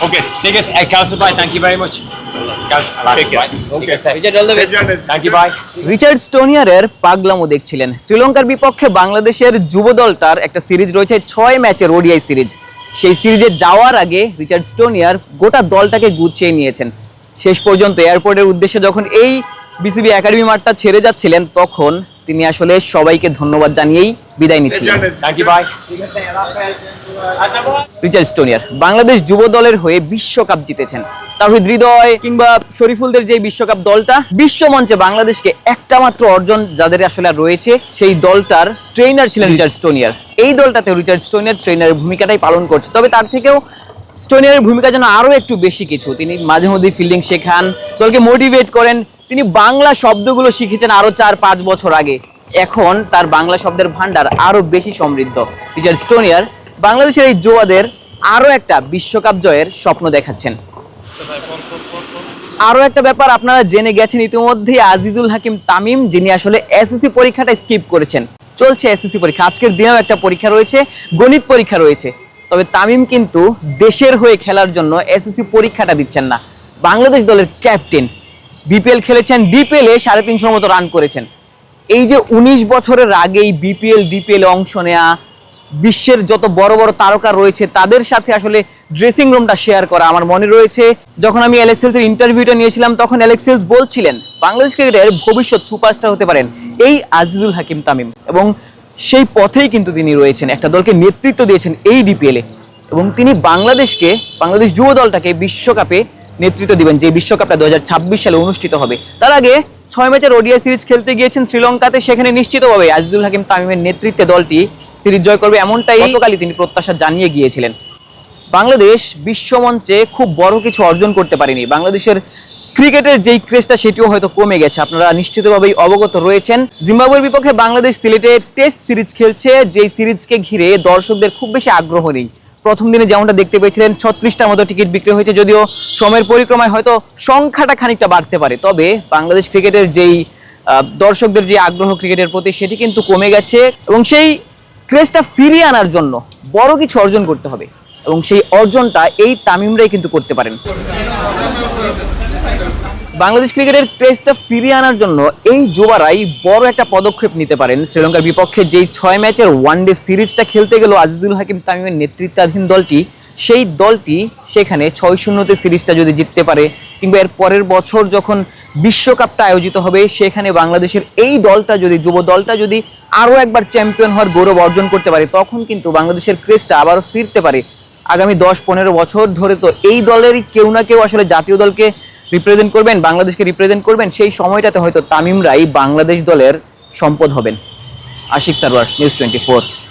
Okay, ঠিক আছে, Kausa bye, thank you very much. Kausa, take care. Okay, Richard, all the best. Thank you, bye. Richard স্টোনিয়ারের পাগলামো দেখছিলেন। শ্রীলঙ্কার বিপক্ষে বাংলাদেশের যুব দলটার একটা সিরিজ রয়েছে 6 ম্যাচের ওডিআই সিরিজ। সেই সিরিজে যাওয়ার আগে রিচার্ড স্টোনিয়ার গোটা দলটাকে গুছিয়ে নিয়েছেন। শেষ পর্যন্ত এয়ারপোর্টের উদ্দেশ্যে যখন এই বিসিবি একাডেমি মাঠটা ছেড়ে যাচ্ছিলেন, তখন তিনি আসলে সবাইকে ধন্যবাদ জানিয়েই বিদায় নিচ্ছিলেন। Thank you, bye. Richard Stonier Bangladesh যুব দলের হয়ে বিশ্বকাপ জিতেছেন। তাহিদ হৃদয় কিংবা শরীফুলদের যে বিশ্বকাপ দলটা বিশ্ব মঞ্চে বাংলাদেশকে একটা মাত্র অর্জন যাদের আসলে আর রয়েছে, সেই দলটার ট্রেনার ছিলেন রিচার্ড স্টোনিয়ার। এই দলটাতে রিচার্ড স্টোনিয়ার ট্রেনারের ভূমিকাটাই পালন করছে। তবে তার থেকেও স্টোনিয়ারের ভূমিকা যেন আরও একটু বেশি কিছু। তিনি মাঝে মধ্যে ফিল্ডিং শেখান, দলকে মোটিভেট করেন। তিনি বাংলা শব্দগুলো শিখেছেন আরও 4-5 বছর আগে। এখন তার বাংলা শব্দের ভান্ডার আরও বেশি সমৃদ্ধ। রিচার্ড স্টোনিয়ার বাংলাদেশের এই যুবাদের আরও একটা বিশ্বকাপ জয়ের স্বপ্ন দেখাচ্ছেন। আরও একটা ব্যাপার আপনারা জেনে গেছেন ইতিমধ্যেই, আজিজুল হাকিম তামিম, যিনি আসলে এসএসসি পরীক্ষাটা স্কিপ করেছেন। চলছে এসএসসি পরীক্ষা, আজকের দিনেও একটা পরীক্ষা রয়েছে, গণিত পরীক্ষা রয়েছে। তবে তামিম কিন্তু দেশের হয়ে খেলার জন্য এসএসসি পরীক্ষাটা দিচ্ছেন না। বাংলাদেশ দলের ক্যাপ্টেন, বিপিএল খেলেছেন, ডিপিএলে 350 মতো রান করেছেন। এই যে 19 বছরের আগেই ডিপিএল অংশ নেয়া, বিশ্বের যত বড় বড় তারকা রয়েছে তাদের সাথে আসলে ড্রেসিং রুমটা শেয়ার করা। আমার মনে রয়েছে যখন আমি অ্যালেক্স হেলসের ইন্টারভিউটা নিয়েছিলাম, তখন অ্যালেক্স হেলস বলছিলেন বাংলাদেশ ক্রিকেটের ভবিষ্যৎ সুপারস্টার হতে পারেন এই আজিজুল হাকিম তামিম, এবং সেই পথেই কিন্তু তিনি রয়েছেন। একটা দলকে নেতৃত্ব দিয়েছেন এই ডিপিএলে, এবং তিনি বাংলাদেশ যুব দলটাকে বিশ্বকাপে নেতৃত্ব দিবেন, যে বিশ্বকাপটা 2026 সালে অনুষ্ঠিত হবে। তার আগে 6 ম্যাচের ওডিআই সিরিজ খেলতে গিয়েছেন শ্রীলঙ্কাতে, সেখানে নিশ্চিতভাবে আজিজুল হাকিম তামিমের নেতৃত্বে দলটি সিরিজ জয় করবে, এমনটাই গতকালই তিনি প্রত্যাশা জানিয়ে গিয়েছিলেন। বাংলাদেশ বিশ্বমঞ্চে খুব বড় কিছু অর্জন করতে পারেনি। বাংলাদেশের ক্রিকেটের যেই ক্রেজটা সেটিও হয়তো কমে গেছে, আপনারা নিশ্চিতভাবেই অবগত রয়েছেন। জিম্বাবুয়ের বিপক্ষে বাংলাদেশ সিলেটে টেস্ট সিরিজ খেলছে, যেই সিরিজকে ঘিরে দর্শকদের খুব বেশি আগ্রহ নেই। প্রথম দিনে যেমনটা দেখতে পেয়েছিলেন 36টার মতো টিকিট বিক্রি হয়েছে, যদিও সময়ের পরিক্রমায় হয়তো সংখ্যাটা খানিকটা বাড়তে পারে। তবে বাংলাদেশ ক্রিকেটের যেই দর্শকদের যে আগ্রহ ক্রিকেটের প্রতি, সেটি কিন্তু কমে গেছে, এবং সেই ক্রেজটা ফিরিয়ে আনার জন্য বড় কিছু অর্জন করতে হবে, এবং সেই অর্জনটা এই তামিমরাই কিন্তু করতে পারেন। বাংলাদেশ ক্রিকেটের ক্রেজটা ফিরিয়ে আনার জন্য এই যুবারাই বড় একটা পদক্ষেপ নিতে পারেন। শ্রীলঙ্কার বিপক্ষে যেই 6 ম্যাচের ওয়ানডে সিরিজটা খেলতে গেল আজিজুল হাকিম তামিমের নেতৃত্বাধীন দলটি, সেই দলটি সেখানে 6-0 সিরিজটা যদি জিততে পারে, কিংবা এর পরের বছর যখন বিশ্বকাপটা আয়োজিত হবে সেখানে বাংলাদেশের এই দলটা যদি, যুব দলটা যদি আরও একবার চ্যাম্পিয়ন হওয়ার গৌরব অর্জন করতে পারে, তখন কিন্তু বাংলাদেশের ক্রেজটা আবারও ফিরতে পারে। আগামী 10-15 বছর ধরে তো এই দলেরই কেউ না কেউ আসলে জাতীয় দলকে রিপ্রেজেন্ট করবেন, বাংলাদেশকে রিপ্রেজেন্ট করবেন। সেই সময়টাতে হয়তো তামিমরাই বাংলাদেশ দলের সম্পদ হবেন। আশিক সারওয়ার, নিউজ 24।